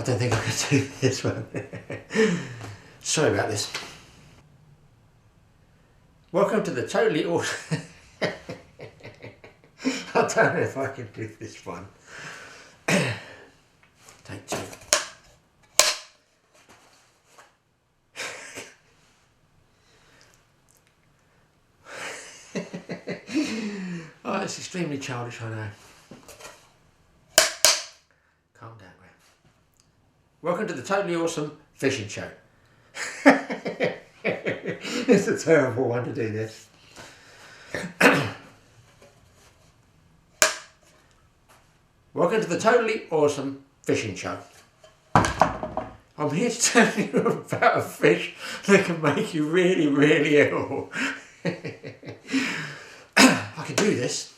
don't think I can do this one. Sorry about this. Welcome to the totally awesome... I don't know if I can do this one. Take two. Oh, it's extremely childish, I know. Calm down, Graeme. Welcome to the totally awesome fishing show. It's a terrible one to do this. Welcome to the totally awesome fishing show. I'm here to tell you about a fish that can make you really, really ill. I can do this.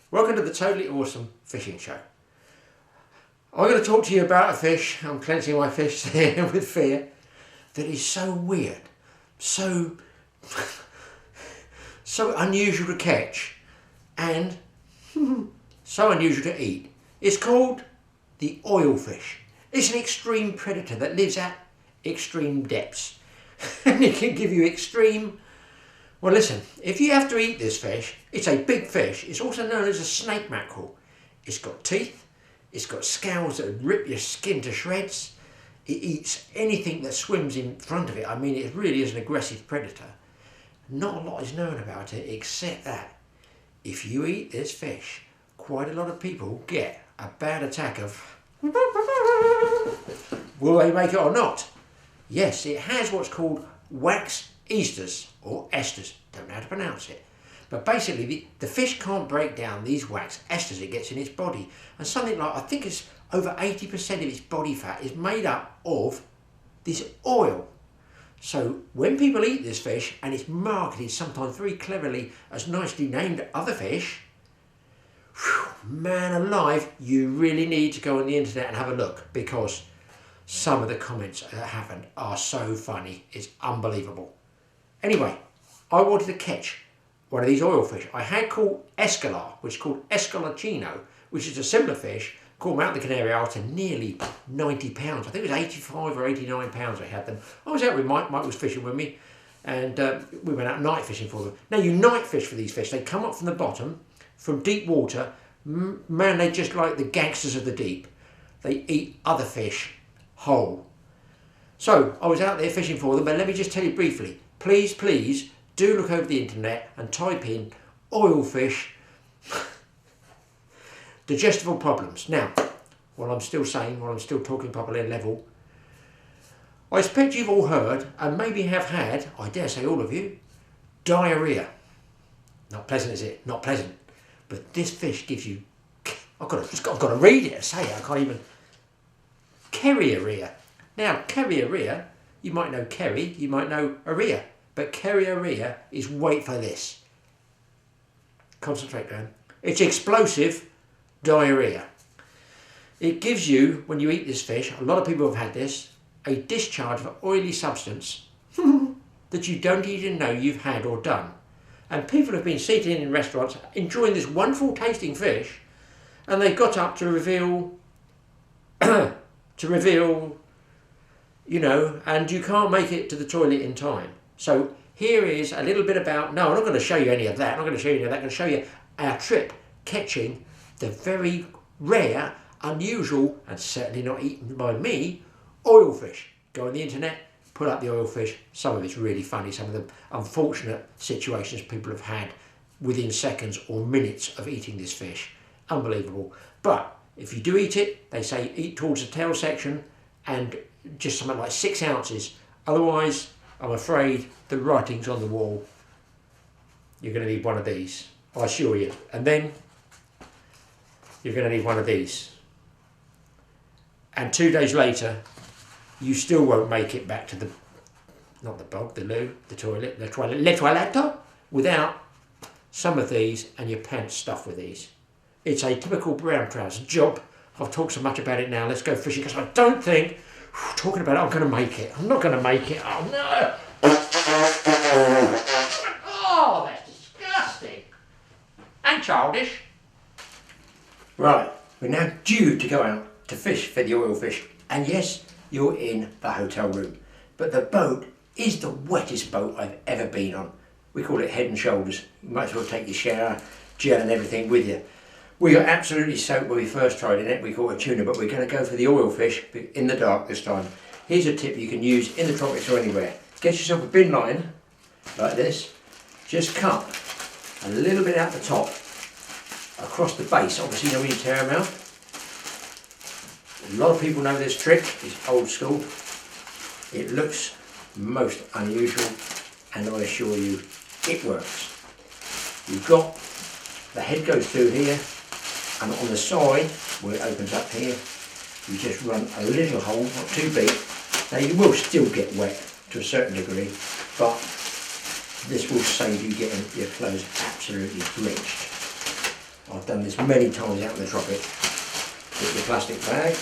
Welcome to the totally awesome fishing show. I'm going to talk to you about a fish. I'm clenching my fish here with fear. That is so weird, so unusual to catch, and so unusual to eat. It's called the oilfish. It's an extreme predator that lives at extreme depths, and it can give you extreme. Well, listen, if you have to eat this fish, it's a big fish. It's also known as a snake mackerel. It's got teeth. It's got scales that would rip your skin to shreds. It eats anything that swims in front of it. I mean, it really is an aggressive predator. Not a lot is known about it, except that if you eat this fish, quite a lot of people get a bad attack of... Will they make it or not? Yes, it has what's called wax esters, or esters. Don't know how to pronounce it. But basically, the fish can't break down these wax esters it gets in its body. And something like, I think it's over 80% of its body fat is made up of this oil. So when people eat this fish, and it's marketed sometimes very cleverly as nicely named other fish, whew, man alive, you really need to go on the internet and have a look, because some of the comments that happened are so funny, it's unbelievable. Anyway, I wanted to catch one of these oil fish. I had caught escolar, which is called escolacino, which is a similar fish, caught them out in the Canary Isles to nearly 90 pounds. I think it was 85 or 89 pounds I had them. I was out with Mike. Mike was fishing with me, and we went out night fishing for them. Now, you night fish for these fish. They come up from the bottom, from deep water. Man, they're just like the gangsters of the deep. They eat other fish whole. So, I was out there fishing for them, but let me just tell you briefly. Please, please, do look over the internet and type in oil fish digestible problems. Now, while I'm still talking properly level, I expect you've all heard, and maybe have had, I dare say all of you, diarrhea. Not pleasant, is it? Not pleasant. But this fish gives you, I've got to read it and say it, I can't even. Kerriarrhea. Now, kerriarrhea, you might know kerry, you might know urea, but kerriarrhea is, wait for this. Concentrate, Graeme. It's explosive diarrhea. It gives you, when you eat this fish, a lot of people have had this, a discharge of oily substance that you don't even know you've had or done. And people have been seated in restaurants enjoying this wonderful tasting fish, and they got up to reveal, you know, and you can't make it to the toilet in time. So here is a little bit about, no, I'm not going to show you any of that, I'm not going to show you any of that, I'm going to show you our trip catching the very rare, unusual, and certainly not eaten by me, oil fish. Go on the internet, put up the oil fish. Some of it's really funny, some of the unfortunate situations people have had within seconds or minutes of eating this fish. Unbelievable. But if you do eat it, they say eat towards the tail section and just something like 6 ounces. Otherwise, I'm afraid the writing's on the wall. You're going to need one of these, I assure you. And then you're going to need one of these. And 2 days later, you still won't make it back to the, not the bog, the loo, the toilet, le toiletto, without some of these and your pants stuffed with these. It's a typical brown trouser job. I've talked so much about it now. Let's go fishing, because I don't think, talking about it, I'm going to make it. I'm not going to make it. Oh, no. Oh, that's disgusting. And childish. Right, we're now due to go out to fish for the oil fish. And yes, you're in the hotel room, but the boat is the wettest boat I've ever been on. We call it Head and Shoulders. You might as well take your shower, gel and everything with you. We got absolutely soaked when we first tried it. We caught a tuna, but we're going to go for the oil fish in the dark this time. Here's a tip you can use in the tropics or anywhere. Get yourself a bin line like this. Just cut a little bit out the top across the base. Obviously, you know when you tear them out. A lot of people know this trick. It's old school. It looks most unusual, and I assure you, it works. You've got the head goes through here, and on the side where it opens up here, you just run a little hole, not too big. Now you will still get wet to a certain degree, but this will save you getting your clothes absolutely drenched. I've done this many times out in the tropics. Get your plastic bag,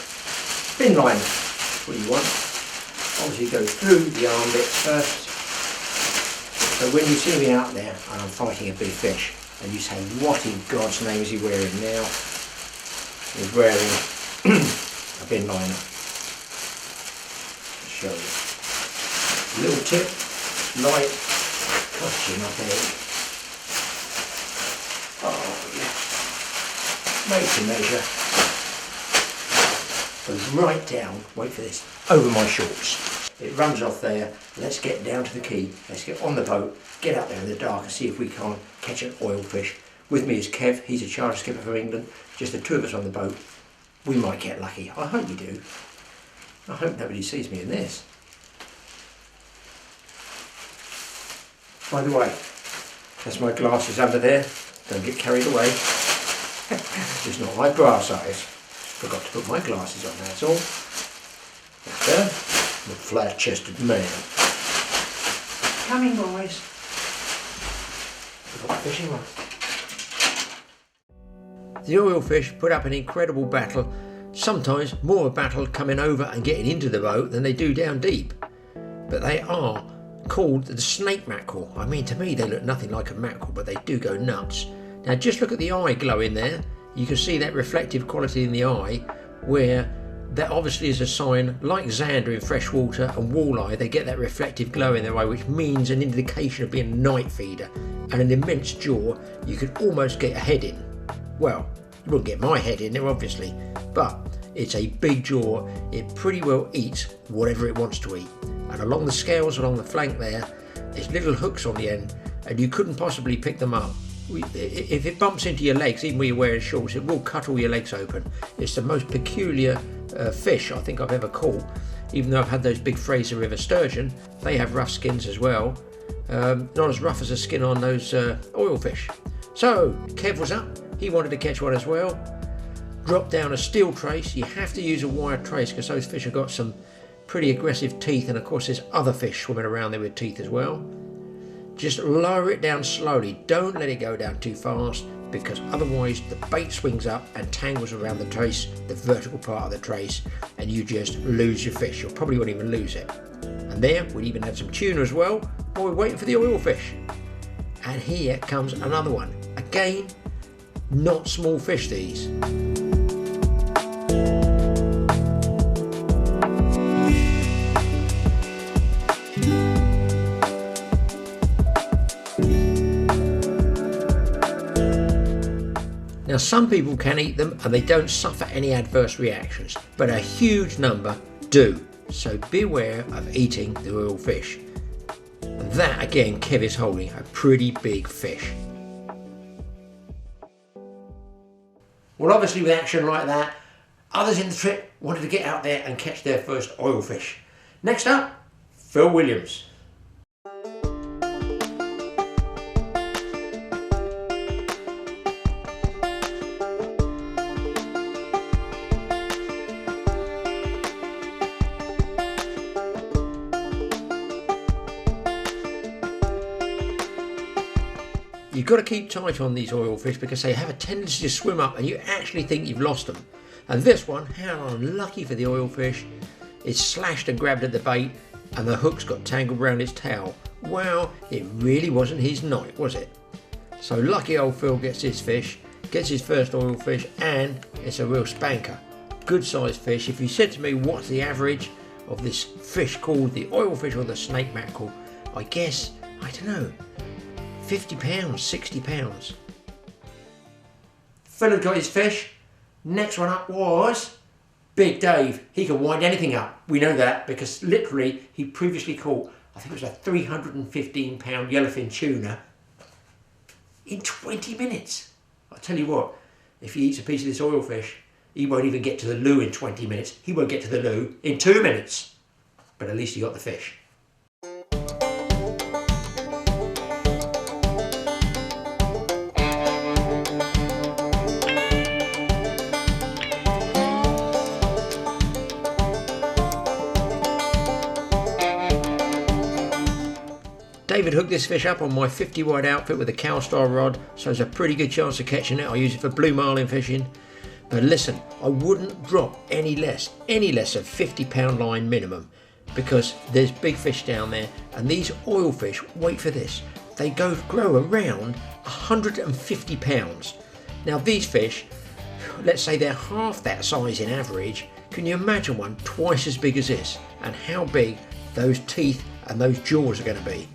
bin line, what you want. Obviously go through the arm bits first. So when you see me out there and I'm fighting a big fish, and you say, what in God's name is he wearing now? He's wearing a bin liner. I'll show you. Little tip, light, cost you nothing. Oh yeah. Made to measure. Goes right down, wait for this, over my shorts. It runs off there. Let's get down to the quay. Let's get on the boat, get out there in the dark and see if we can't catch an oil fish. With me is Kev, he's a charter skipper from England. Just the two of us on the boat. We might get lucky. I hope we do. I hope nobody sees me in this. By the way, that's my glasses under there. Don't get carried away. It's not my bra size. Forgot to put my glasses on, that's all. There. I'm a flat-chested man. Coming, boys. We've got a fishing rod. The oil fish put up an incredible battle. Sometimes more a battle coming over and getting into the boat than they do down deep. But they are called the snake mackerel. I mean, to me they look nothing like a mackerel, but they do go nuts. Now just look at the eye glowing there. You can see that reflective quality in the eye, where that obviously is a sign, like zander in fresh water and walleye, they get that reflective glow in their eye, which means an indication of being a night feeder. And an immense jaw, you could almost get a head in. Well, you wouldn't get my head in there obviously, but it's a big jaw. It pretty well eats whatever it wants to eat. And along the scales, along the flank there's little hooks on the end, and you couldn't possibly pick them up. If it bumps into your legs, even when you're wearing shorts, it will cut all your legs open. It's the most peculiar fish I think I've ever caught. Even though I've had those big Fraser River sturgeon, they have rough skins as well. Not as rough as the skin on those oil fish. So Kev was up, he wanted to catch one as well. Dropped down a steel trace. You have to use a wire trace because those fish have got some pretty aggressive teeth, and of course there's other fish swimming around there with teeth as well. Just lower it down slowly, don't let it go down too fast, because otherwise the bait swings up and tangles around the trace, the vertical part of the trace, and you just lose your fish. You probably won't even lose it. And there we'd even had some tuna as well while we're waiting for the oil fish. And here comes another one. Again, not small fish these. Now some people can eat them and they don't suffer any adverse reactions, but a huge number do. So beware of eating the oil fish. And that again, Kev is holding a pretty big fish. Well, obviously with action like that, others in the trip wanted to get out there and catch their first oil fish. Next up, Phil Williams. You've got to keep tight on these oil fish because they have a tendency to swim up and you actually think you've lost them. And this one, how unlucky for the oil fish, it's slashed and grabbed at the bait and the hook's got tangled around its tail. Well, it really wasn't his night, was it? So lucky old Phil gets his fish, gets his first oil fish, and it's a real spanker. good sized fish. If you said to me what's the average of this fish called the oilfish or the snake mackerel, I guess, I don't know, 50 pounds, 60 pounds. Phil had got his fish. Next one up was Big Dave. He can wind anything up. We know that because literally he previously caught, I think it was a 315 pound yellowfin tuna in 20 minutes. I'll tell you what, if he eats a piece of this oilfish, he won't even get to the loo in 20 minutes. He won't get to the loo in 2 minutes. But at least he got the fish. David hooked this fish up on my 50 wide outfit with a Cowstar rod, so there's a pretty good chance of catching it. I use it for blue marlin fishing. But listen, I wouldn't drop any less of 50 pound line minimum, because there's big fish down there, and these oilfish, wait for this, they grow around 150 pounds. Now these fish, let's say they're half that size in average. Can you imagine one twice as big as this, and how big those teeth and those jaws are going to be?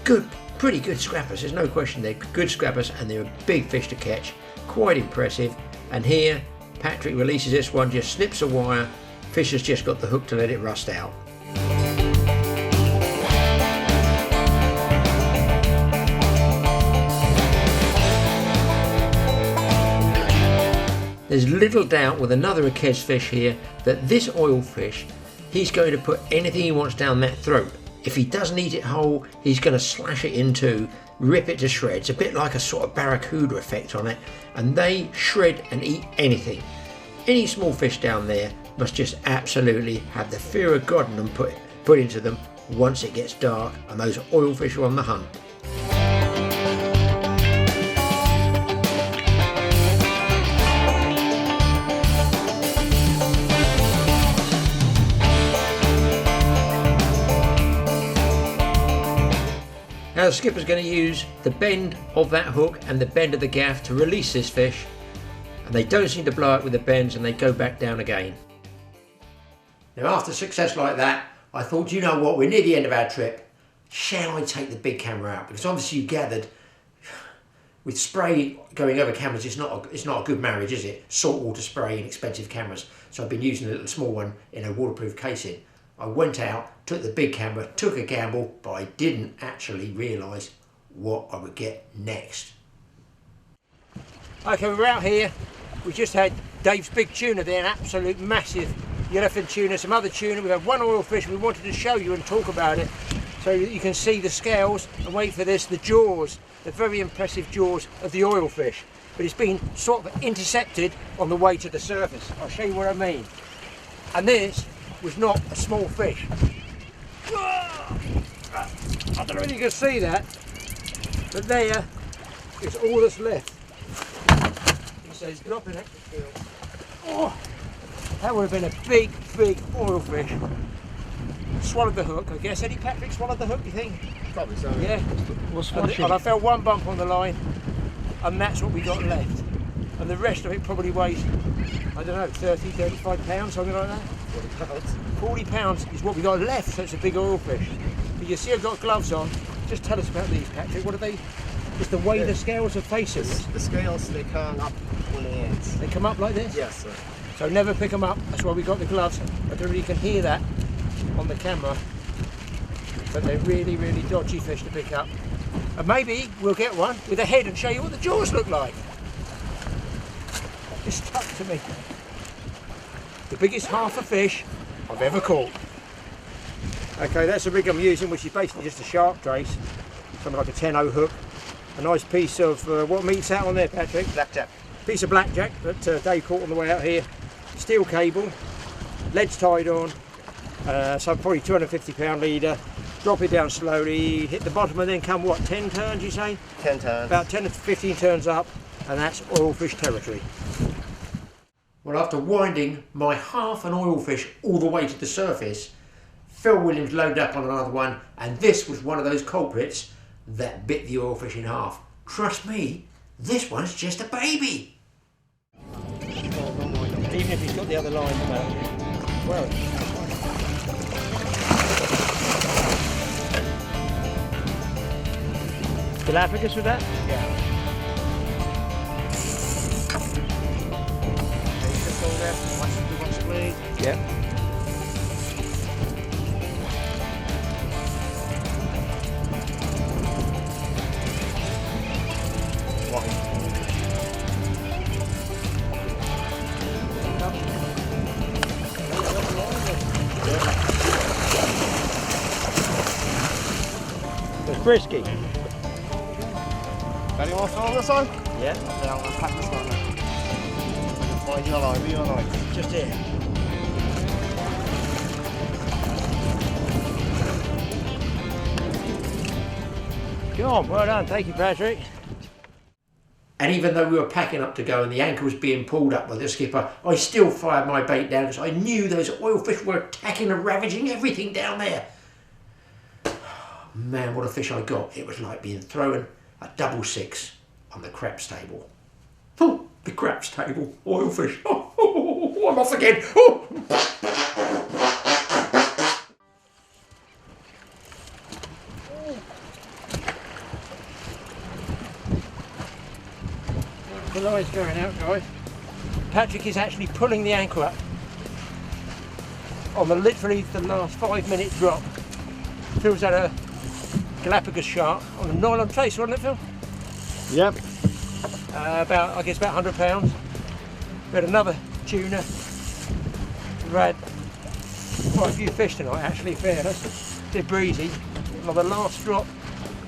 Good, pretty good scrappers, there's no question. They're good scrappers and they're a big fish to catch, quite impressive. And here Patrick releases this one, just snips a wire, fish has just got the hook to let it rust out. There's little doubt with another Akez fish here that this oilfish, he's going to put anything he wants down that throat. If he doesn't eat it whole, he's going to slash it in two, rip it to shreds, a bit like a sort of barracuda effect on it, and they shred and eat anything. Any small fish down there must just absolutely have the fear of God in them put into them once it gets dark and those oilfish are on the hunt. Now the skipper's going to use the bend of that hook and the bend of the gaff to release this fish, and they don't seem to blow up with the bends and they go back down again. Now after success like that, I thought, you know what, we're near the end of our trip. Shall I take the big camera out? Because obviously you gathered, with spray going over cameras, it's not a good marriage, is it? Saltwater spray and expensive cameras. So I've been using a little small one in a waterproof casing. I went out, took the big camera, took a gamble, but I didn't actually realise what I would get next. Okay, we're out here. We just had Dave's big tuna there, an absolute massive yellowfin tuna, some other tuna. We've had one oilfish. We wanted to show you and talk about it so that you can see the scales, and wait for this, the jaws, the very impressive jaws of the oilfish. But it's been sort of intercepted on the way to the surface. I'll show you what I mean. And this was not a small fish. I don't know if you can see that, but there is all that's left. He says dropping it. Oh, that would have been a big oilfish. Swallowed the hook, I guess. Eddie Patrick swallowed the hook, you think? Probably so. Yeah. And I felt one bump on the line, and that's what we got left. And the rest of it probably weighs, I don't know, 30, 35 pounds, something like that. 40 pounds. 40 pounds is what we got left, so it's a big oilfish. But you see I've got gloves on. Just tell us about these, Patrick. What are they? It's the way the scales are facing. The scales, they come up on the ends. They come up like this? Yes, sir. So never pick them up. That's why we got the gloves. I don't really can hear that on the camera. But they're really dodgy fish to pick up. And maybe we'll get one with a head and show you what the jaws look like. Just stuck to me. The biggest half a fish I've ever caught. Okay, that's the rig I'm using, which is basically just a shark trace, something like a 10-0 hook. A nice piece of, what meat's that on there, Patrick? Blackjack. Piece of blackjack that Dave caught on the way out here. Steel cable, lead's tied on, so probably 250 pound leader. Drop it down slowly, hit the bottom and then come what, 10 turns you say? 10 turns. About 10 to 15 turns up, and that's oilfish territory. Well, after winding my half an oilfish all the way to the surface, Phil Williams loaded up on another one, and this was one of those culprits that bit the oilfish in half. Trust me, this one's just a baby. Even if he's got the other line about it. Well. Galapagos with that? Yeah. Okay, just go there. Watch the blade. Yeah. It's frisky. Got any more fill on this one? Yeah. Yeah, I'm going to pack this one now. Find your line, be your line. Just here. Come on, well done. Thank you, Patrick. And even though we were packing up to go and the anchor was being pulled up by the skipper, I still fired my bait down because I knew those oilfish were attacking and ravaging everything down there. Man, what a fish I got. It was like being thrown a double six on the craps table. Oh, the craps table, oilfish. Oh, I'm off again. Oh. The line's going out, guys. Patrick is actually pulling the anchor up on literally the last 5-minute drop. Phil's had a Galapagos shark on a nylon trace, wasn't it, Phil? Yep. I guess about 100 pounds. We had another tuna. We've had quite a few fish tonight, actually, fairness. They're breezy. On the last drop,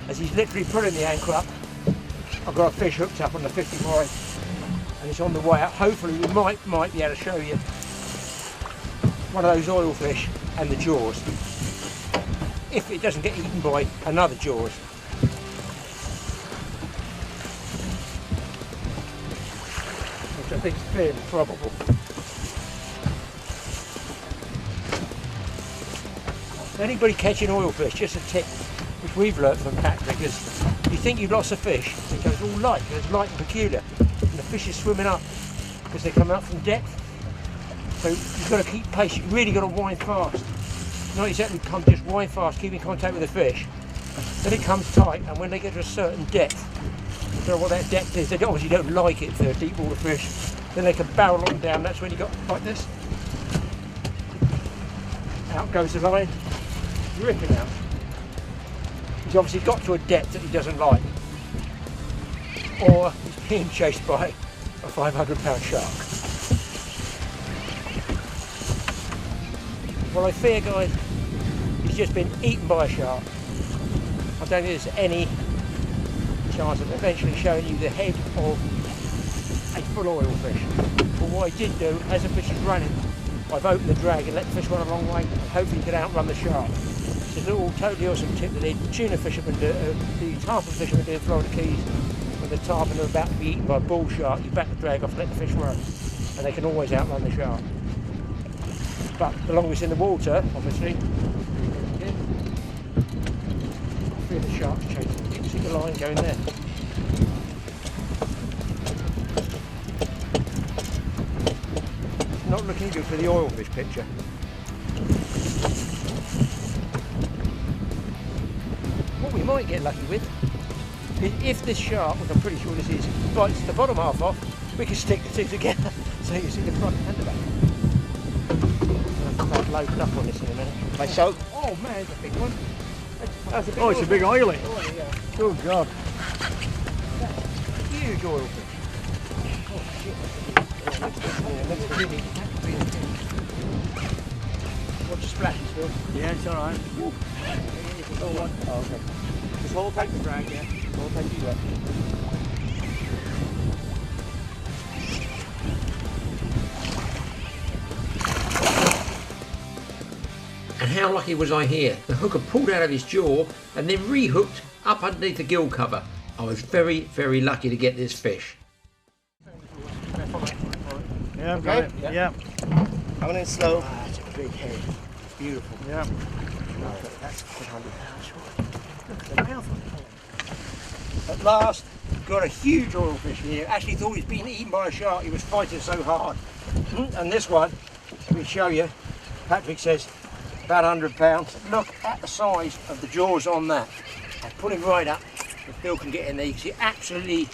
as he's literally pulling the anchor up, I've got a fish hooked up on the 55 and it's on the way out. Hopefully we might be able to show you one of those oil fish and the jaws, if it doesn't get eaten by another jaws. Which I think is fairly probable. Anybody catching oil fish, just a tip which we've learnt from Patrick is you think you've lost a fish, it goes all light, it goes light and peculiar, and the fish is swimming up because they're coming up from depth. So you've got to keep pace, you've really got to wind fast. Not exactly come, just wind fast, keep in contact with the fish. Then it comes tight, and when they get to a certain depth, I don't know what that depth is, they obviously don't like it if they're deep water fish, then they can barrel on down, that's when you got like this. Out goes the line, ripping out. He's obviously got to a depth that he doesn't like, or he's being chased by a 500-pound shark. Well, I fear, guys, he's just been eaten by a shark. I don't think there's any chance of eventually showing you the head of a full oil fish. But what I did do, as the fish is running, I've opened the drag and let the fish run a long way, and hopefully he can outrun the shark. It's a little totally awesome tip that the tuna fishermen do, the tarpon fishermen do in Florida Keys. When the tarpon are about to be eaten by a bull shark, you back the drag off and let the fish run, and they can always outrun the shark. But the longer it's in the water, obviously, I fear the shark's chasing. You can see the line going there. It's not looking good for the oil fish picture. What we might get lucky with is if this shark, which I'm pretty sure this is, bites the bottom half off, we can stick the two together so you can see the front and the back. I'll start loading up on this in a minute. My soap. Oh man, it's a big one. That's a big Oh, it's a big oily. oily, yeah. Oh, God. That's a huge oil fish. Oh shit. That's really, watch the splashes, Phil. Yeah, it's alright. Oh, okay. Just hold tight the drag, yeah. Hold tight to that. And how lucky was I here? The hooker pulled out of his jaw and then re-hooked up underneath the gill cover. I was very, very lucky to get this fish. Yeah, Okay. got it. Yeah. Yeah. Coming in slow. Ah, it's a big head. It's beautiful. Yeah. That's 100 pounds. Look at the mouth on it. At last, got a huge oil fish here. Actually thought he'd been eaten by a shark. He was fighting so hard. And this one, we show you, Patrick says about 100 pounds. Look at the size of the jaws on that. I put him right up, if Bill can get in there, you can see absolutely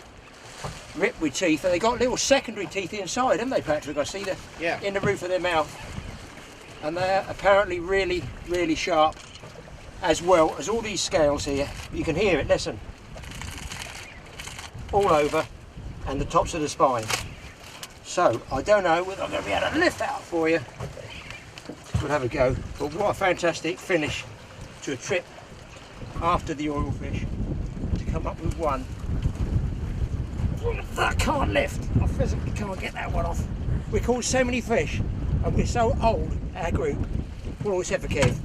ripped with teeth, and they got little secondary teeth inside, haven't they, Patrick? I see the in the roof of their mouth, and they're apparently really, really sharp, as well as all these scales here. You can hear it. Listen, all over, and the tops of the spine. So I don't know whether I'm going to be able to lift that up for you. We'll have a go. But what a fantastic finish to a trip after the oil fish, to come up with one that I can't lift. I physically can't get that one off. We caught so many fish, and we're so old, our group, well, all except for Kev.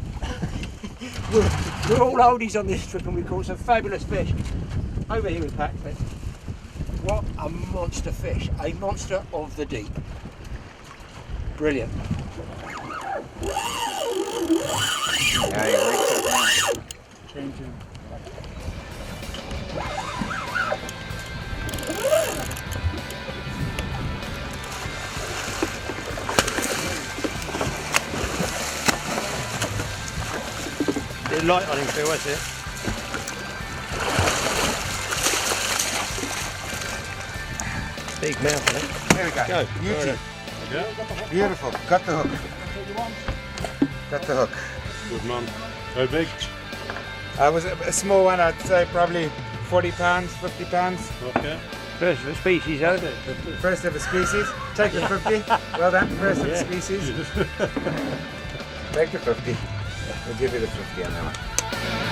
we're all oldies on this trip, and we caught some fabulous fish. Over here with Patrick. What a monster fish, a monster of the deep. Brilliant. Yeah, he wakes up now. Changing. Bit of light on him, Phil, that's it. Big mouth, isn't it? There we go. Go. Beauty. Yeah. Beautiful. Got the hook. Got the hook. Good man. How big? Was a small one, I'd say probably 40 pounds, 50 pounds. Okay. First of a species, isn't it? First of a species. Take the 50. Well done. First of a species. Take the 50. We'll give you the 50 on that one.